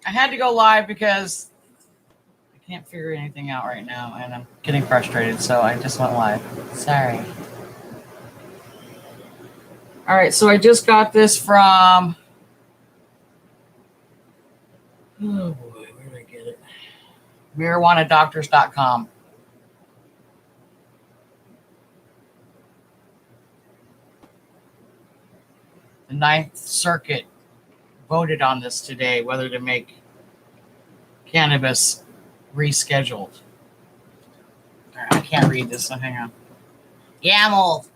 I had to go live because I can't figure anything out right now, and I'm getting frustrated, so I just went live. Sorry. All right, so I just got this from... Oh boy, where did I get it? MarijuanaDoctors.com. The Ninth Circuit voted on this today, whether to make cannabis rescheduled. I can't read this, so hang on. Yeah, I'm old.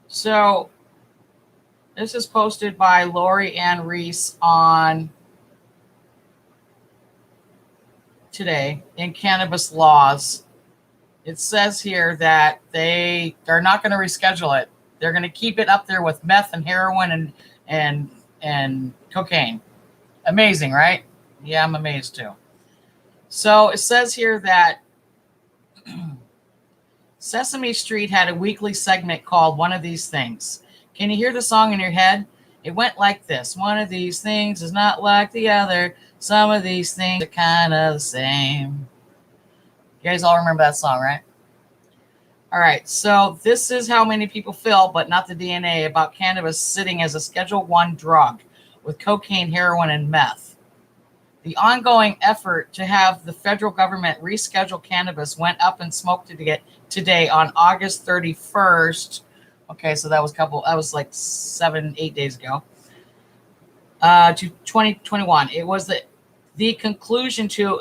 So this is posted by Lori Ann Reese on today in Cannabis Laws. It says here that they're not going to reschedule it. They're going to keep it up there with meth and heroin and cocaine. Amazing, right? Yeah, I'm amazed too. So it says here that Sesame Street had a weekly segment called One of These Things. Can you hear the song in your head? It went like this. One of these things is not like the other. Some of these things are kind of the same. You guys all remember that song, right? All right, so this is how many people feel, but not the DNA, about cannabis sitting as a Schedule I drug with cocaine, heroin, and meth. The ongoing effort to have the federal government reschedule cannabis went up in smoke today on August 31st. Okay, so that was like 7-8 days ago. To 2021. It was the conclusion to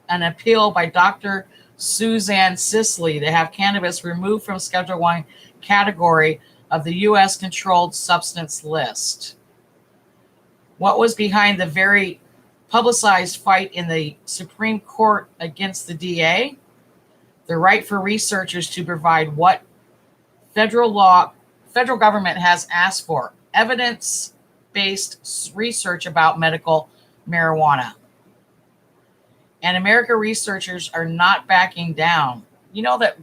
an appeal by Dr. Suzanne Sisley to have cannabis removed from Schedule I category of the U.S. controlled substance list. What was behind the very publicized fight in the Supreme Court against the DA? The right for researchers to provide what federal government has asked for, evidence-based research about medical marijuana. And American researchers are not backing down. You know that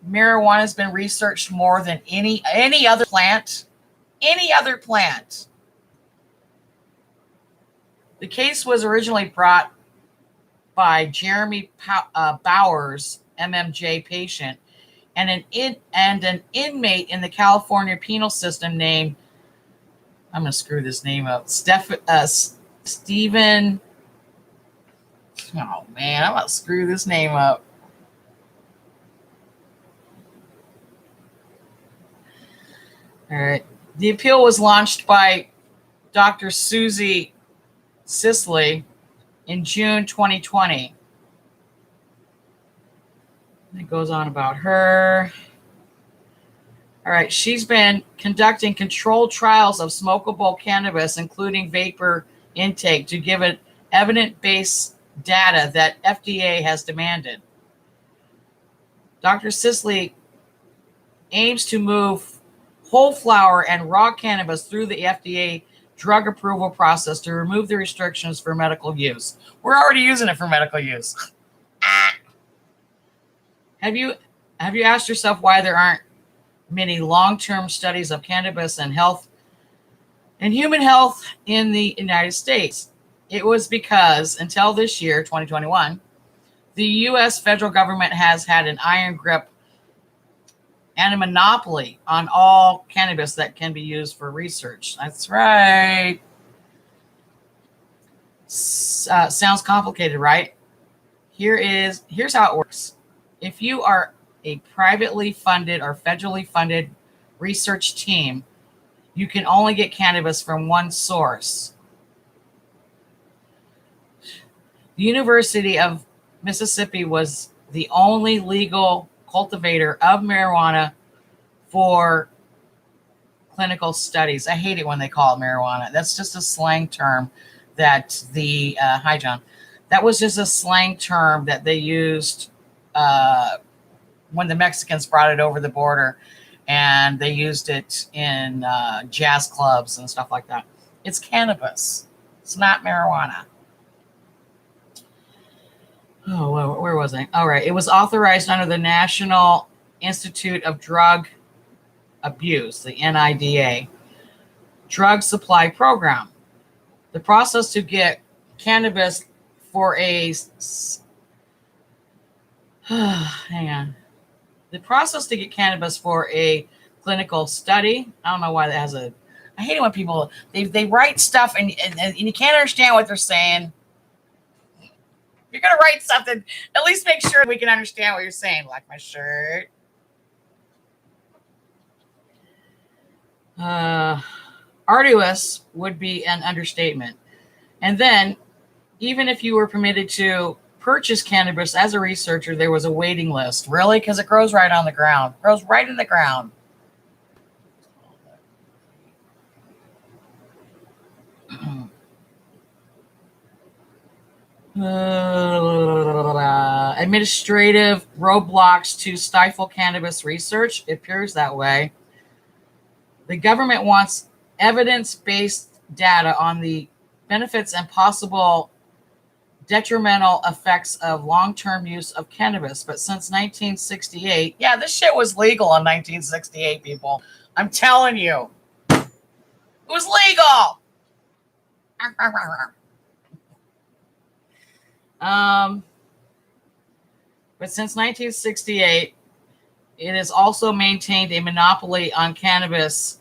marijuana has been researched more than any other plant. Any other plant. The case was originally brought by Jeremy Bowers, MMJ patient, and an inmate in the California penal system named, I'm going to screw this name up, Stephen. Oh man, I'm going to screw this name up. All right. The appeal was launched by Dr. Susie Sisley in June 2020. It goes on about her. All right. She's been conducting controlled trials of smokable cannabis, including vapor intake, to give it evidence-based data that FDA has demanded. Dr. Sisley aims to move whole flower and raw cannabis through the FDA drug approval process to remove the restrictions for medical use. We're already using it for medical use. Have you asked yourself why there aren't many long-term studies of cannabis and health and human health in the United States? It was because until this year, 2021, the U.S. federal government has had an iron grip and a monopoly on all cannabis that can be used for research. That's right. Sounds complicated, right? Here's how it works. If you are a privately funded or federally funded research team, you can only get cannabis from one source. The University of Mississippi was the only legal cultivator of marijuana for clinical studies. I hate it when they call it marijuana. That's just a slang term that hi John, that was just a slang term that they used when the Mexicans brought it over the border, and they used it in jazz clubs and stuff like that. It's cannabis. It's not marijuana. Oh, where was I? All right. It was authorized under the National Institute of Drug Abuse, the NIDA, drug supply program. The process to get cannabis for a hang on. The process to get cannabis for a clinical study. I don't know why that has a. I hate it when people they write stuff and you can't understand what they're saying. If you're gonna write something, at least make sure we can understand what you're saying. Like my shirt. Arduous would be an understatement. And then, even if you were permitted to purchase cannabis as a researcher, there was a waiting list. Really? Because it grows right on the ground. It grows right in the ground. Administrative roadblocks to stifle cannabis research. It appears that way. The government wants evidence-based data on the benefits and possible detrimental effects of long-term use of cannabis. But since 1968, yeah, this shit was legal in 1968, people. I'm telling you. It was legal. But since 1968, it has also maintained a monopoly on cannabis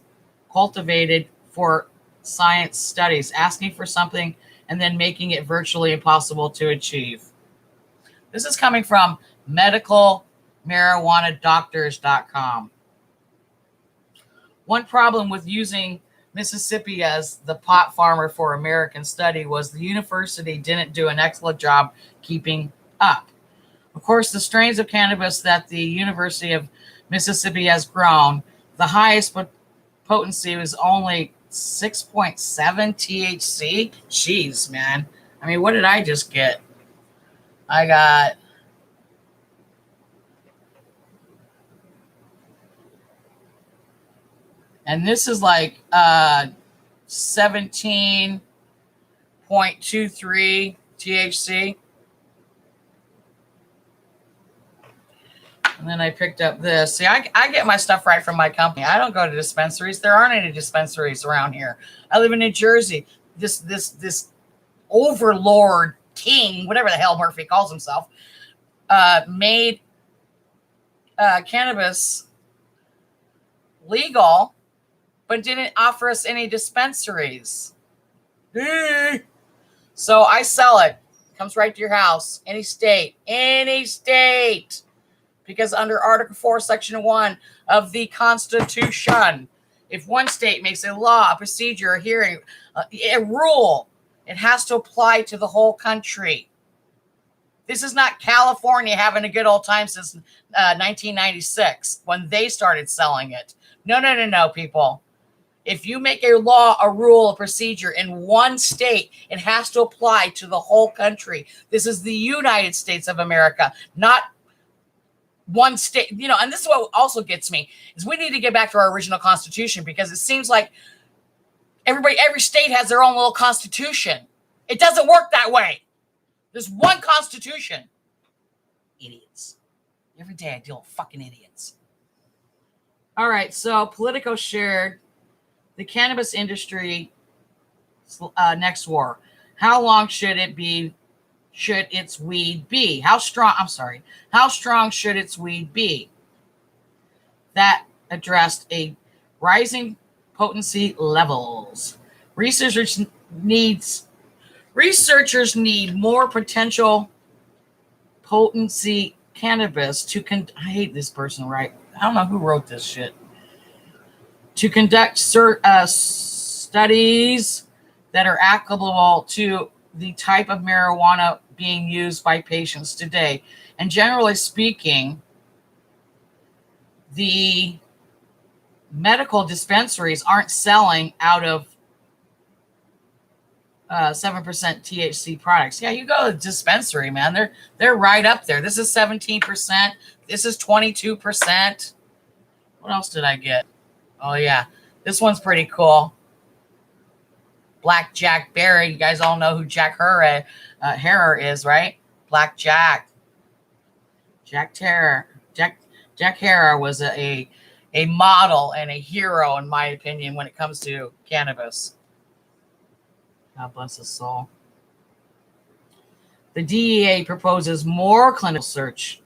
cultivated for science studies, asking for something and then making it virtually impossible to achieve. This is coming from medicalmarijuanadoctors.com. One problem with using Mississippi as the pot farmer for American study was the university didn't do an excellent job keeping up. Of course, the strains of cannabis that the University of Mississippi has grown, the highest potency was only 6.7 THC. Jeez, man. I mean, what did I just get? I got and this is like 17.23 THC. And then I picked up this. See, I get my stuff right from my company. I don't go to dispensaries. There aren't any dispensaries around here. I live in New Jersey. This overlord king, whatever the hell Murphy calls himself, made cannabis legal, but didn't offer us any dispensaries. So I sell it. Comes right to your house. Any state. Because under Article 4, Section 1 of the Constitution, if one state makes a law, a procedure, a hearing, a rule, it has to apply to the whole country. This is not California having a good old time since 1996 when they started selling it. No, people. If you make a law, a rule, a procedure in one state, it has to apply to the whole country. This is the United States of America, not one state, and this is what also gets me, is we need to get back to our original constitution, because it seems like every state has their own little constitution. It doesn't work that way. There's one constitution. Idiots. Every day I deal with fucking idiots. All right, so Politico shared the cannabis industry next war. How long should its weed be? How strong should its weed be? That addressed a rising potency levels. Researchers need more potential potency cannabis to I hate this person, right? I don't know who wrote this shit. To conduct studies that are applicable to the type of marijuana being used by patients today. And generally speaking, the medical dispensaries aren't selling out of 7% THC products. Yeah, you go to the dispensary, man. They're right up there. This is 17%. This is 22%. What else did I get? Oh, yeah. This one's pretty cool. Black Jack Berry. You guys all know who Jack Herrer is, right? Black Jack. Jack Terror. Jack Herrera was a model and a hero, in my opinion, when it comes to cannabis. God bless his soul. The DEA proposes more clinical